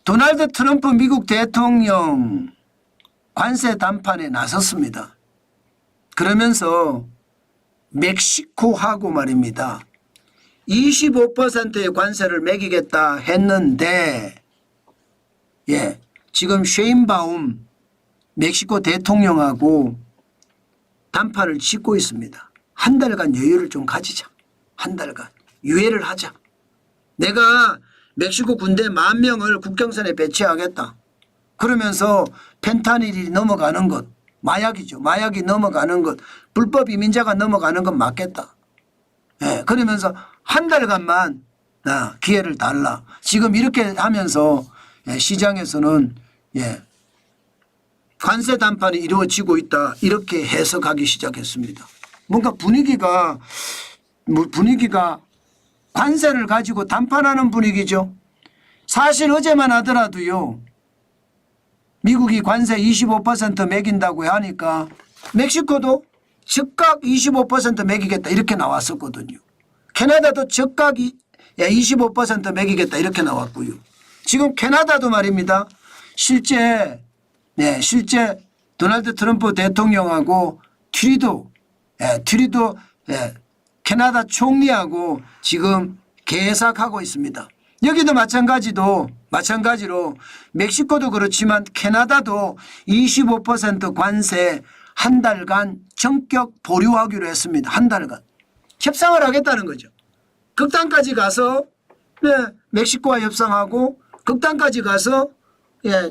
도널드 트럼프 미국 대통령 관세 담판에 나섰습니다. 그러면서 멕시코하고 말입니다. 25%의 관세를 매기겠다 했는데 지금 쉐인바움 멕시코 대통령하고 담판을 짓고 있습니다. 한 달간 여유를 좀 가지자. 한 달간 유예를 하자. 내가 멕시코 군대 10,000명을 국경선에 배치하겠다. 그러면서 펜타닐이 넘어가는 것, 마약이죠. 마약이 넘어가는 것, 불법 이민자가 넘어가는 것 막겠다. 그러면서 한 달간만 기회를 달라. 지금 이렇게 하면서 시장에서는 관세 담판이 이루어지고 있다. 이렇게 해석하기 시작했습니다. 뭔가 분위기가 관세를 가지고 담판하는 분위기죠. 사실 어제만 하더라도요. 미국이 관세 25% 매긴다고 하니까 멕시코도 즉각 25% 매기겠다 이렇게 나왔었거든요. 캐나다도 즉각 25% 매기겠다 이렇게 나왔고요. 지금 캐나다도 말입니다. 실제 도널드 트럼프 대통령하고 트리도 캐나다 총리하고 지금 계약하고 있습니다. 여기도 마찬가지로 멕시코도 그렇지만 캐나다도 25% 관세 한 달간 전격 보류하기로 했습니다. 한 달간. 협상을 하겠다는 거죠. 극단까지 가서 멕시코와 협상하고 극단까지 가서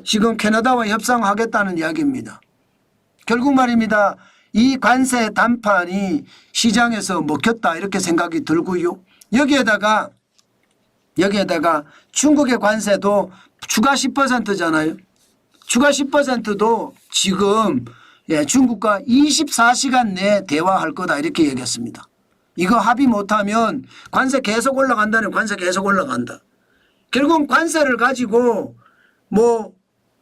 지금 캐나다와 협상하겠다는 이야기입니다. 결국 말입니다. 이 관세 담판이 시장에서 먹혔다 이렇게 생각이 들고요. 여기에다가 중국의 관세도 추가 10%잖아요. 추가 10%도 지금 중국과 24시간 내에 대화할 거다 이렇게 얘기했습니다. 이거 합의 못하면 관세 계속 올라간다는 관세 계속 올라간다. 결국 관세를 가지고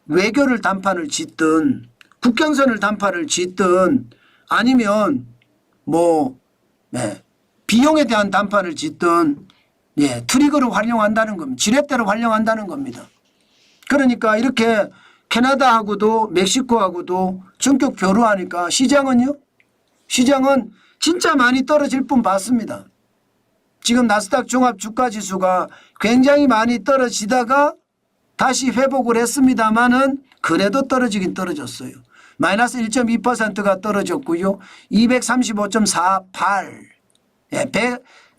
외교를 담판을 짓든 국경선을 담판을 짓든 아니면 비용에 대한 담판을 짓든 트리거를 활용한다는 겁니다. 지렛대로 활용한다는 겁니다. 그러니까 이렇게 캐나다하고도 멕시코하고도 전격 교류하니까 시장은 진짜 많이 떨어질 뿐 봤습니다. 지금 나스닥 종합 주가 지수가 굉장히 많이 떨어지다가 다시 회복을 했습니다마는 그래도 떨어지긴 떨어졌어요. 마이너스 1.2%가 떨어졌고요. 235.48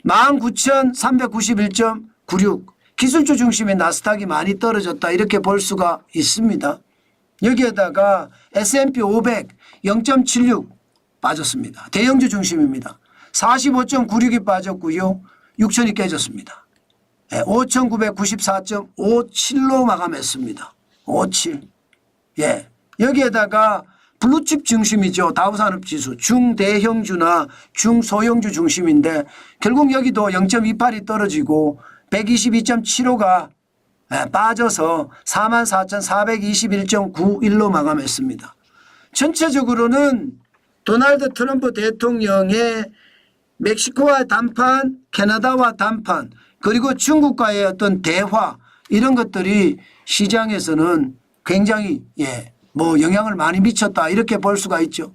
19,391.96 기술주 중심의 나스닥이 많이 떨어졌다 이렇게 볼 수가 있습니다. 여기에다가 S&P 500 0.76 빠졌습니다. 대형주 중심입니다. 45.96이 빠졌고요. 6천이 깨졌습니다. 5,994.57로 마감했습니다. 57. 여기에다가 블루칩 중심이죠. 다우산업지수 중대형주나 중소형주 중심인데 결국 여기도 0.28이 떨어지고 122.75가 빠져서 44,421.91로 마감했습니다. 전체적으로는 도널드 트럼프 대통령의 멕시코와 담판, 캐나다와 담판, 그리고 중국과의 어떤 대화 이런 것들이 시장에서는 굉장히 영향을 많이 미쳤다 이렇게 볼 수가 있죠.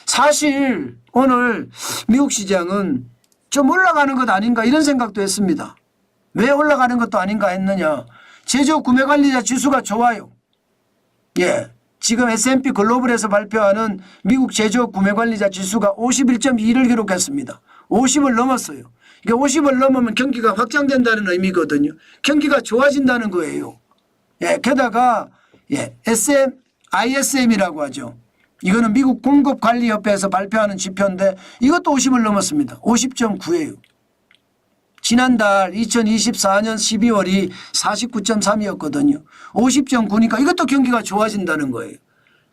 사실 오늘 미국 시장은 좀 올라가는 것 아닌가 이런 생각도 했습니다. 왜 올라가는 것도 아닌가 했느냐. 제조 구매관리자 지수가 좋아요. 지금 S&P 글로벌에서 발표하는 미국 제조 구매관리자 지수가 51.2를 기록했습니다. 50을 넘었어요. 이게 50을 넘으면 경기가 확장된다는 의미거든요. 경기가 좋아진다는 거예요. 게다가 ISM이라고 하죠. 이거는 미국 공급관리협회에서 발표하는 지표인데 이것도 50을 넘었습니다. 50.9예요. 지난달 2024년 12월이 49.3이었거든요. 50.9니까 이것도 경기가 좋아진다는 거예요.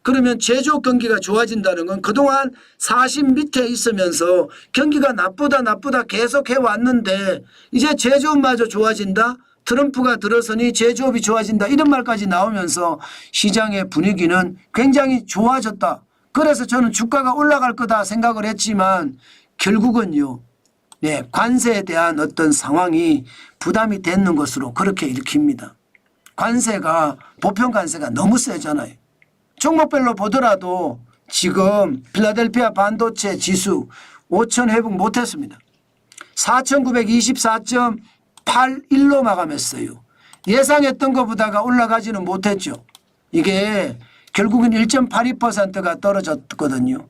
그러면 제조업 경기가 좋아진다는 건 그동안 40 밑에 있으면서 경기가 나쁘다 계속 해왔는데 이제 제조업마저 좋아진다. 트럼프가 들어서니 제조업이 좋아진다. 이런 말까지 나오면서 시장의 분위기는 굉장히 좋아졌다. 그래서 저는 주가가 올라갈 거다 생각을 했지만 결국은요. 관세에 대한 어떤 상황이 부담이 되는 것으로 그렇게 읽힙니다. 관세가 보편 관세가 너무 세잖아요. 종목별로 보더라도 지금 필라델피아 반도체 지수 5천 회복 못했습니다. 4,924.81로 마감했어요. 예상했던 것보다가 올라가지는 못했죠. 이게 결국은 1.82%가 떨어졌거든요.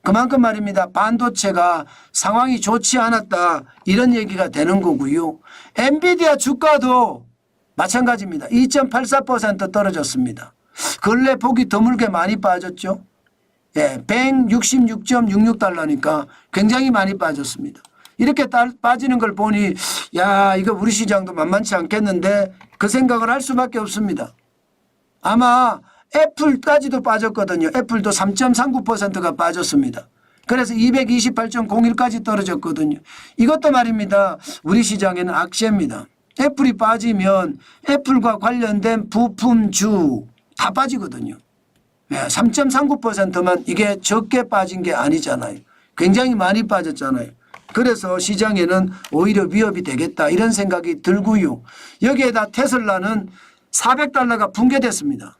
그만큼 말입니다. 반도체가 상황이 좋지 않았다 이런 얘기가 되는 거고요. 엔비디아 주가도 마찬가지입니다. 2.84% 떨어졌습니다. 근래 폭이 드물게 많이 빠졌죠. 예, 166.66달러니까 굉장히 많이 빠졌습니다. 이렇게 빠지는 걸 보니 야 이거 우리 시장도 만만치 않겠는데 그 생각을 할 수밖에 없습니다. 아마 애플까지도 빠졌거든요. 애플도 3.39%가 빠졌습니다. 그래서 228.01까지 떨어졌거든요. 이것도 말입니다. 우리 시장에는 악재입니다. 애플이 빠지면 애플과 관련된 부품주 다 빠지거든요. 3.39%만 이게 적게 빠진 게 아니잖아요. 굉장히 많이 빠졌잖아요. 그래서 시장에는 오히려 위협이 되겠다 이런 생각이 들고요. 여기에다 테슬라는 400달러가 붕괴됐습니다.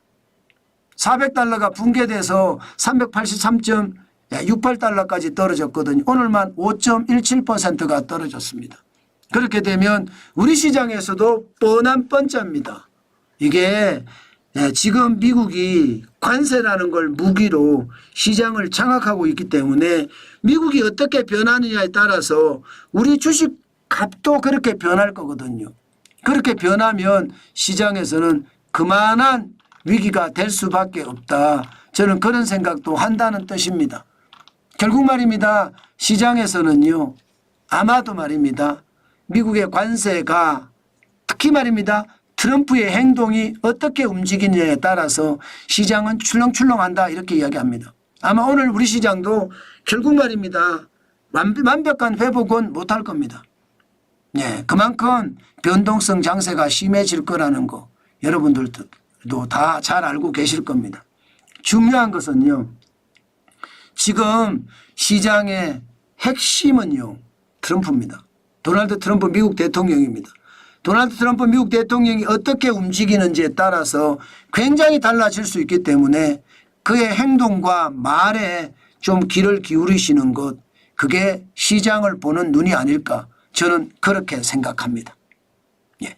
400달러가 붕괴돼서 383.68달러까지 떨어졌거든요. 오늘만 5.17%가 떨어졌습니다. 그렇게 되면 우리 시장에서도 뻔한 뻔짜입니다. 이게 지금 미국이 관세라는 걸 무기로 시장을 장악하고 있기 때문에 미국이 어떻게 변하느냐에 따라서 우리 주식 값도 그렇게 변할 거거든요. 그렇게 변하면 시장에서는 그만한 위기가 될 수밖에 없다. 저는 그런 생각도 한다는 뜻입니다. 결국 말입니다. 시장에서는요. 아마도 말입니다. 미국의 관세가 특히 말입니다. 트럼프의 행동이 어떻게 움직이느냐에 따라서 시장은 출렁출렁한다 이렇게 이야기합니다. 아마 오늘 우리 시장도 결국 말입니다. 완벽한 회복은 못할 겁니다. 예, 그만큼 변동성 장세가 심해질 거라는 거 여러분들도 다 잘 알고 계실 겁니다. 중요한 것은요. 지금 시장의 핵심은요. 트럼프입니다. 도널드 트럼프 미국 대통령입니다. 도널드 트럼프 미국 대통령이 어떻게 움직이는지에 따라서 굉장히 달라질 수 있기 때문에 그의 행동과 말에 좀 귀를 기울이시는 것 그게 시장을 보는 눈이 아닐까 저는 그렇게 생각합니다. 예.